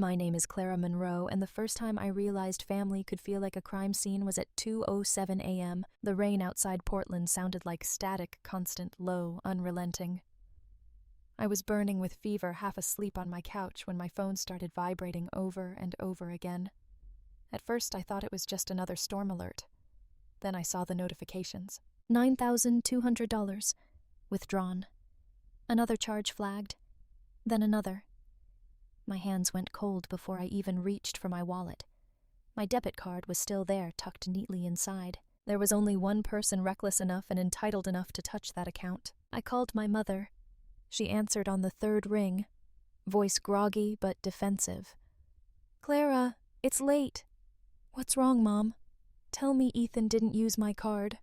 My name is Clara Monroe, and the first time I realized family could feel like a crime scene was at 2:07 a.m. The rain outside Portland sounded like static, constant, low, unrelenting. I was burning with fever, half asleep on my couch when my phone started vibrating over and over again. At first, I thought it was just another storm alert. Then I saw the notifications. $9,200. Withdrawn. Another charge flagged. Then another. My hands went cold before I even reached for my wallet. My debit card was still there, tucked neatly inside. There was only one person reckless enough and entitled enough to touch that account. I called my mother. She answered on the third ring, voice groggy but defensive. "Clara, it's late." "What's wrong, Mom?" "Tell me Ethan didn't use my card."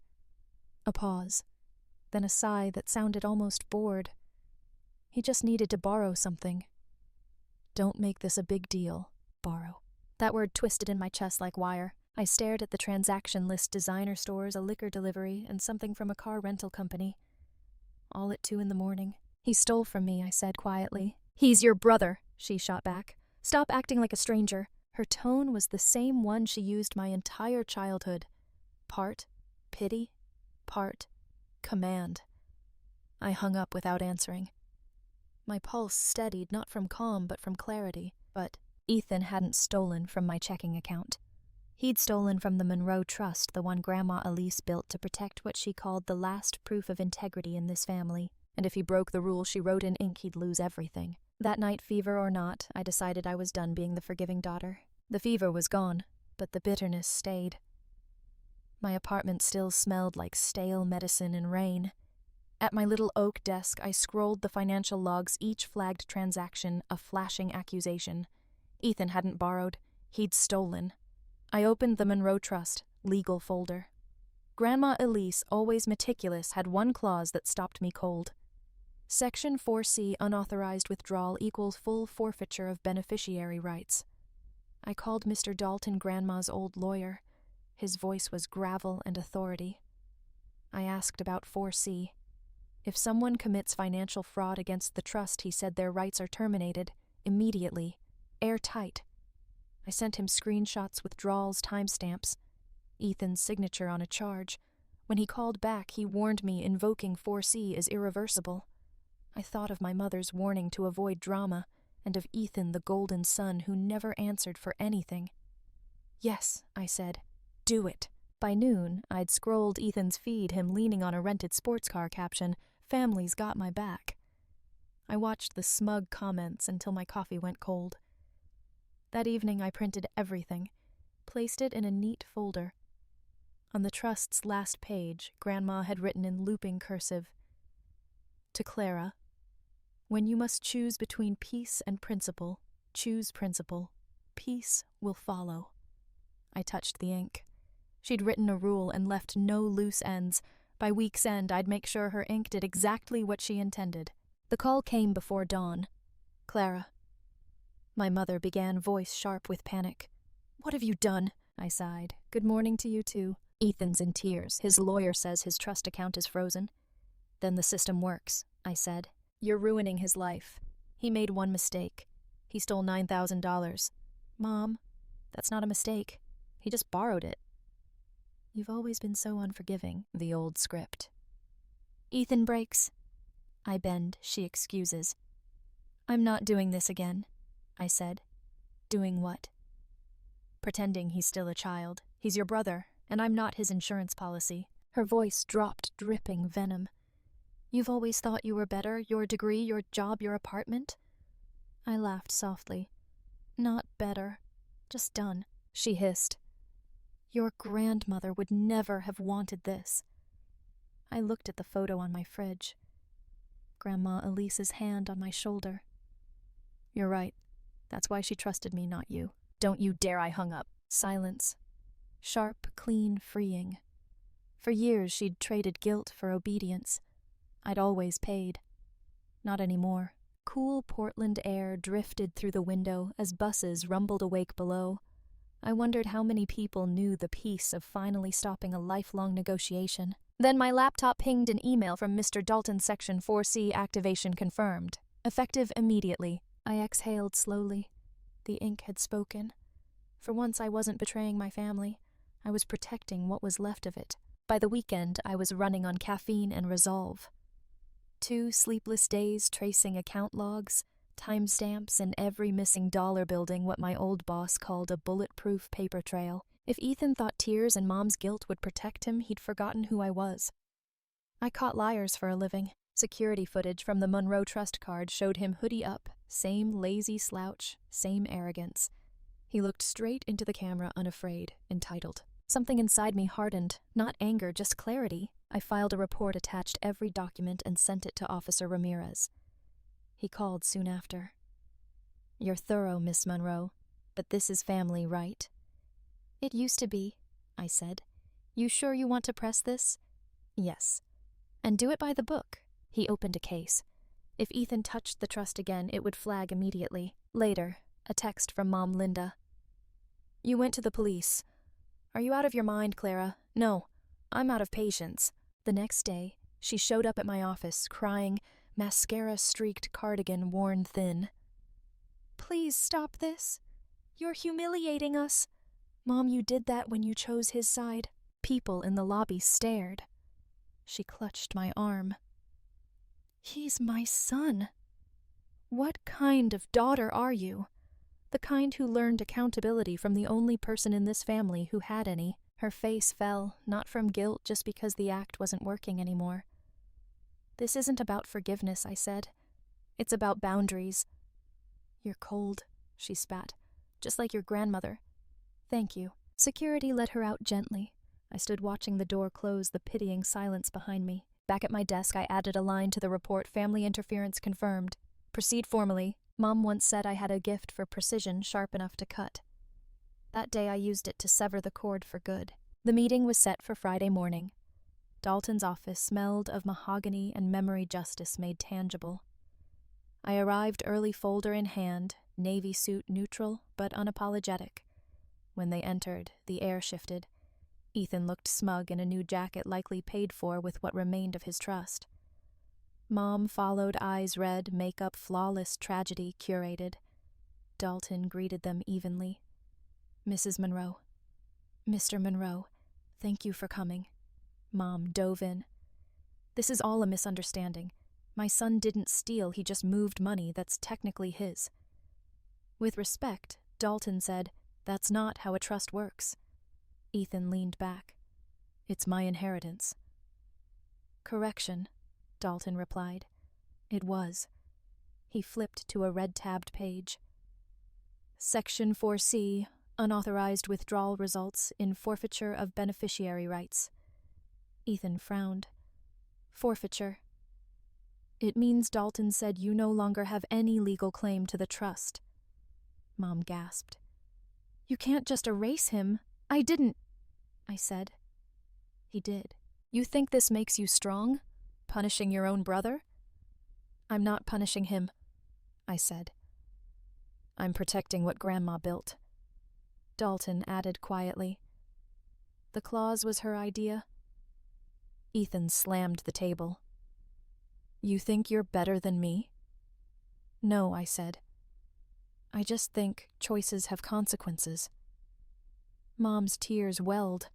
A pause, then a sigh that sounded almost bored. "He just needed to borrow something." Don't make this a big deal. Borrow. That word twisted in my chest like wire. I stared at the transaction list: designer stores, a liquor delivery, and something from a car rental company. All at 2 a.m. "He stole from me," I said quietly. "He's your brother," she shot back. "Stop acting like a stranger." Her tone was the same one she used my entire childhood. Part pity, part command. I hung up without answering. My pulse steadied, not from calm but from clarity. But Ethan hadn't stolen from my checking account. He'd stolen from the Monroe Trust, the one Grandma Elise built to protect what she called the last proof of integrity in this family. And if he broke the rule she wrote in ink, he'd lose everything. That night, fever or not, I decided I was done being the forgiving daughter. The fever was gone, but the bitterness stayed. My apartment still smelled like stale medicine and rain. At my little oak desk, I scrolled the financial logs, each flagged transaction a flashing accusation. Ethan hadn't borrowed, he'd stolen. I opened the Monroe Trust legal folder. Grandma Elise, always meticulous, had one clause that stopped me cold. Section 4C, unauthorized withdrawal equals full forfeiture of beneficiary rights. I called Mr. Dalton, Grandma's old lawyer. His voice was gravel and authority. I asked about 4C. If someone commits financial fraud against the trust, he said their rights are terminated, immediately, airtight. I sent him screenshots, withdrawals, timestamps, Ethan's signature on a charge. When he called back, he warned me invoking 4C is irreversible. I thought of my mother's warning to avoid drama, and of Ethan, the golden son, who never answered for anything. "Yes," I said. "Do it." By noon, I'd scrolled Ethan's feed, him leaning on a rented sports car caption, "Family's got my back." I watched the smug comments until my coffee went cold. That evening I printed everything, placed it in a neat folder. On the trust's last page, Grandma had written in looping cursive, "To Clara, when you must choose between peace and principle, choose principle. Peace will follow." I touched the ink. She'd written a rule and left no loose ends. By week's end, I'd make sure her ink did exactly what she intended. The call came before dawn. "Clara." My mother began, voice sharp with panic. "What have you done?" I sighed. "Good morning to you, too." "Ethan's in tears. His lawyer says his trust account is frozen." "Then the system works," I said. "You're ruining his life. He made one mistake. He stole $9,000. "Mom, that's not a mistake. He just borrowed it." "You've always been so unforgiving," the old script. "Ethan breaks." I bend, she excuses. "I'm not doing this again," I said. "Doing what?" "Pretending he's still a child. He's your brother, and I'm not his insurance policy." Her voice dropped, dripping venom. "You've always thought you were better, your degree, your job, your apartment?" I laughed softly. "Not better, just done," she hissed. "Your grandmother would never have wanted this." I looked at the photo on my fridge. Grandma Elise's hand on my shoulder. "You're right. That's why she trusted me, not you." "Don't you dare!" I hung up. Silence. Sharp, clean, freeing. For years she'd traded guilt for obedience. I'd always paid. Not anymore. Cool Portland air drifted through the window as buses rumbled awake below. I wondered how many people knew the peace of finally stopping a lifelong negotiation. Then my laptop pinged an email from Mr. Dalton. Section 4C activation confirmed. Effective immediately. I exhaled slowly. The ink had spoken. For once I wasn't betraying my family. I was protecting what was left of it. By the weekend, I was running on caffeine and resolve. 2 sleepless days tracing account logs, timestamps, and every missing dollar building what my old boss called a bulletproof paper trail. If Ethan thought tears and Mom's guilt would protect him, he'd forgotten who I was. I caught liars for a living. Security footage from the Monroe Trust card showed him hoodie up, same lazy slouch, same arrogance. He looked straight into the camera unafraid, entitled. Something inside me hardened, not anger, just clarity. I filed a report, attached every document, and sent it to Officer Ramirez. He called soon after. "You're thorough, Miss Monroe, but this is family, right?" "It used to be," I said. "You sure you want to press this?" "Yes. And do it by the book." He opened a case. If Ethan touched the trust again, it would flag immediately. Later, a text from Mom Linda. "You went to the police. Are you out of your mind, Clara?" "No, I'm out of patience." The next day, she showed up at my office, crying, mascara-streaked cardigan worn thin. "Please stop this. You're humiliating us." "Mom, you did that when you chose his side." People in the lobby stared. She clutched my arm. "He's my son. What kind of daughter are you?" The kind who learned accountability from the only person in this family who had any. Her face fell, not from guilt, just because the act wasn't working anymore. "This isn't about forgiveness," I said. "It's about boundaries." "You're cold," she spat. "Just like your grandmother." "Thank you." Security let her out gently. I stood watching the door close, the pitying silence behind me. Back at my desk, I added a line to the report, "Family interference confirmed. Proceed formally. Mom once said I had a gift for precision sharp enough to cut." That day I used it to sever the cord for good. The meeting was set for Friday morning. Dalton's office smelled of mahogany and memory justice made tangible. I arrived early, folder in hand, navy suit neutral but unapologetic. When they entered, the air shifted. Ethan looked smug in a new jacket likely paid for with what remained of his trust. Mom followed, eyes red, makeup flawless, tragedy curated. Dalton greeted them evenly. "Mrs. Monroe." "Mr. Monroe, thank you for coming." Mom dove in. "This is all a misunderstanding. My son didn't steal, he just moved money that's technically his." With respect, Dalton said, "That's not how a trust works." Ethan leaned back. "It's my inheritance." "Correction," Dalton replied. "It was." He flipped to a red-tabbed page. "Section 4C, unauthorized withdrawal results in forfeiture of beneficiary rights." Ethan frowned. "Forfeiture. It means Dalton said you no longer have any legal claim to the trust." Mom gasped. "You can't just erase him." "I didn't," I said. "He did. You think this makes you strong? Punishing your own brother?" "I'm not punishing him," I said. "I'm protecting what Grandma built." Dalton added quietly. "The clause was her idea." Ethan slammed the table. "You think you're better than me?" "No," I said. "I just think choices have consequences." Mom's tears welled.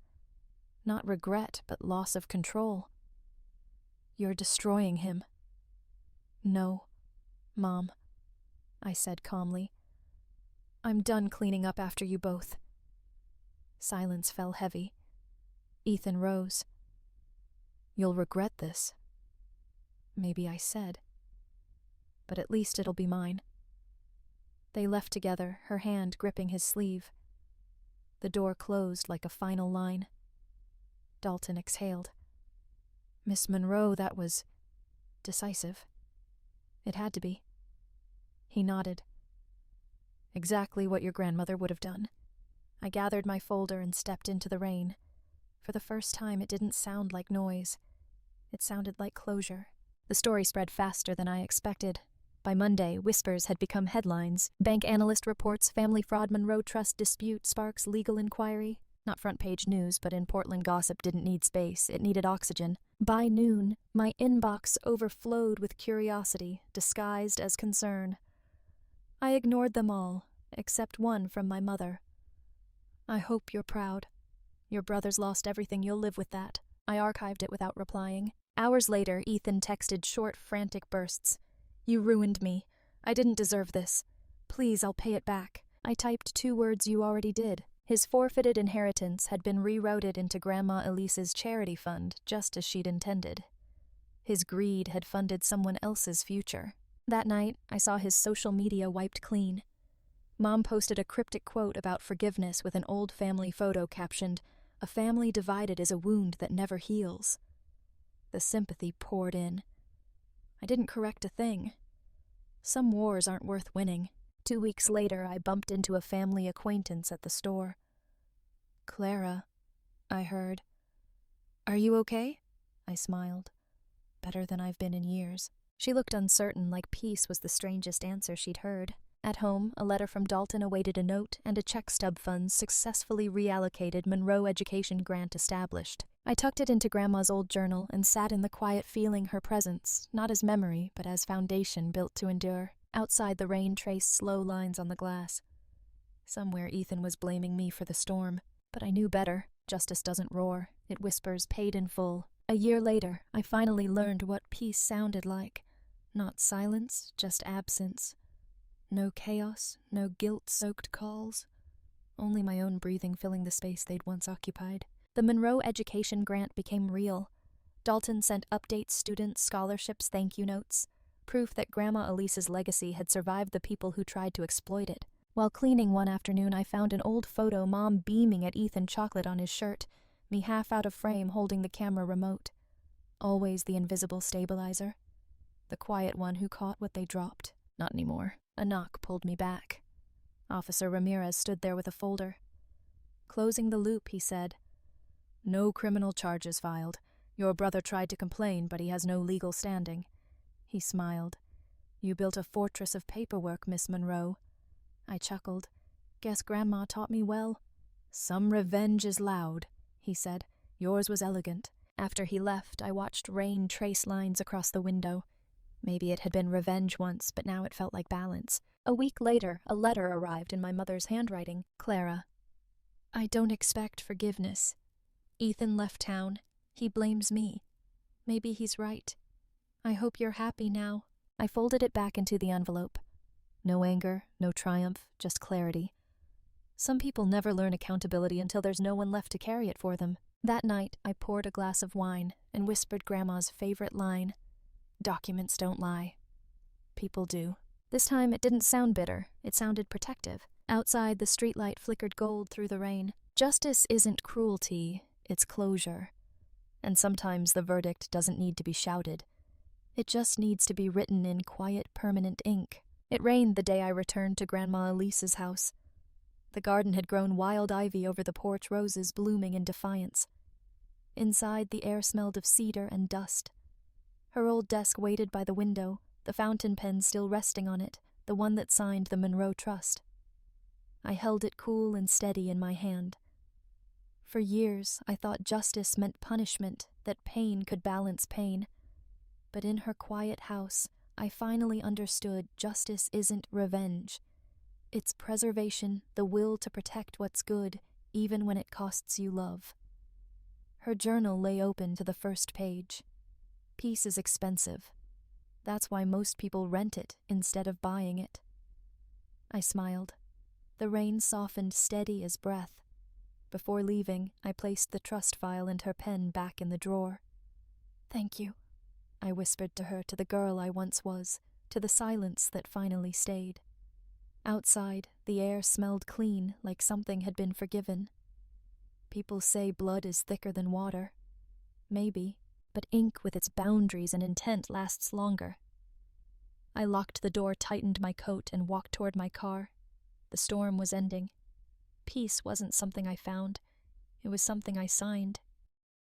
Not regret, but loss of control. "You're destroying him." "No, Mom," I said calmly. "I'm done cleaning up after you both." Silence fell heavy. Ethan rose. "You'll regret this." Maybe I said. "But at least it'll be mine." They left together, her hand gripping his sleeve. The door closed like a final line. Dalton exhaled. "Miss Monroe, that was decisive." "It had to be." He nodded. "Exactly what your grandmother would have done." I gathered my folder and stepped into the rain. For the first time, it didn't sound like noise. It sounded like closure. The story spread faster than I expected. By Monday, whispers had become headlines. Bank analyst reports family fraud, Monroe Trust dispute sparks legal inquiry. Not front-page news, but in Portland gossip didn't need space. It needed oxygen. By noon, my inbox overflowed with curiosity, disguised as concern. I ignored them all, except one from my mother. I hope you're proud. Your brother's lost everything, you'll live with that. I archived it without replying. Hours later, Ethan texted short, frantic bursts. You ruined me. I didn't deserve this. Please, I'll pay it back. I typed 2 words you already did. His forfeited inheritance had been rerouted into Grandma Elise's charity fund, just as she'd intended. His greed had funded someone else's future. That night, I saw his social media wiped clean. Mom posted a cryptic quote about forgiveness with an old family photo captioned, "A family divided is a wound that never heals." The sympathy poured in. I didn't correct a thing. Some wars aren't worth winning. 2 weeks later, I bumped into a family acquaintance at the store. "Clara," I heard. "Are you okay?" I smiled. "Better than I've been in years." She looked uncertain, like peace was the strangest answer she'd heard. At home, a letter from Dalton awaited a note, and a check stub funds successfully reallocated Monroe Education Grant established. I tucked it into Grandma's old journal and sat in the quiet feeling her presence, not as memory, but as foundation built to endure. Outside, the rain traced slow lines on the glass. Somewhere Ethan was blaming me for the storm, but I knew better. Justice doesn't roar. It whispers, paid in full. A year later, I finally learned what peace sounded like. Not silence, just absence. No chaos, no guilt-soaked calls. Only my own breathing filling the space they'd once occupied. The Monroe Education Grant became real. Dalton sent updates, students, scholarships, thank you notes. Proof that Grandma Elise's legacy had survived the people who tried to exploit it. While cleaning one afternoon, I found an old photo, Mom beaming at Ethan chocolate on his shirt, me half out of frame holding the camera remote. Always the invisible stabilizer. The quiet one who caught what they dropped. Not anymore. A knock pulled me back. Officer Ramirez stood there with a folder. Closing the loop, he said, "No criminal charges filed. Your brother tried to complain, but he has no legal standing." He smiled. "You built a fortress of paperwork, Miss Monroe." I chuckled. "Guess Grandma taught me well." "Some revenge is loud," he said. "Yours was elegant." After he left, I watched rain trace lines across the window. Maybe it had been revenge once, but now it felt like balance. A week later, a letter arrived in my mother's handwriting. "Clara, I don't expect forgiveness. Ethan left town. He blames me. Maybe he's right. I hope you're happy now." I folded it back into the envelope. No anger, no triumph, just clarity. Some people never learn accountability until there's no one left to carry it for them. That night, I poured a glass of wine and whispered Grandma's favorite line. "Documents don't lie. People do." This time it didn't sound bitter. It sounded protective. Outside, the streetlight flickered gold through the rain. Justice isn't cruelty, it's closure. And sometimes the verdict doesn't need to be shouted. It just needs to be written in quiet, permanent ink. It rained the day I returned to Grandma Elise's house. The garden had grown wild ivy over the porch, roses blooming in defiance. Inside, the air smelled of cedar and dust. Her old desk waited by the window, the fountain pen still resting on it, the one that signed the Monroe Trust. I held it cool and steady in my hand. For years, I thought justice meant punishment, that pain could balance pain. But in her quiet house, I finally understood justice isn't revenge. It's preservation, the will to protect what's good, even when it costs you love. Her journal lay open to the first page. Peace is expensive. That's why most people rent it instead of buying it. I smiled. The rain softened, steady as breath. Before leaving, I placed the trust file and her pen back in the drawer. "Thank you," I whispered to her, to the girl I once was, to the silence that finally stayed. Outside, the air smelled clean, like something had been forgiven. People say blood is thicker than water. Maybe. But ink with its boundaries and intent lasts longer. I locked the door, tightened my coat, and walked toward my car. The storm was ending. Peace wasn't something I found. It was something I signed.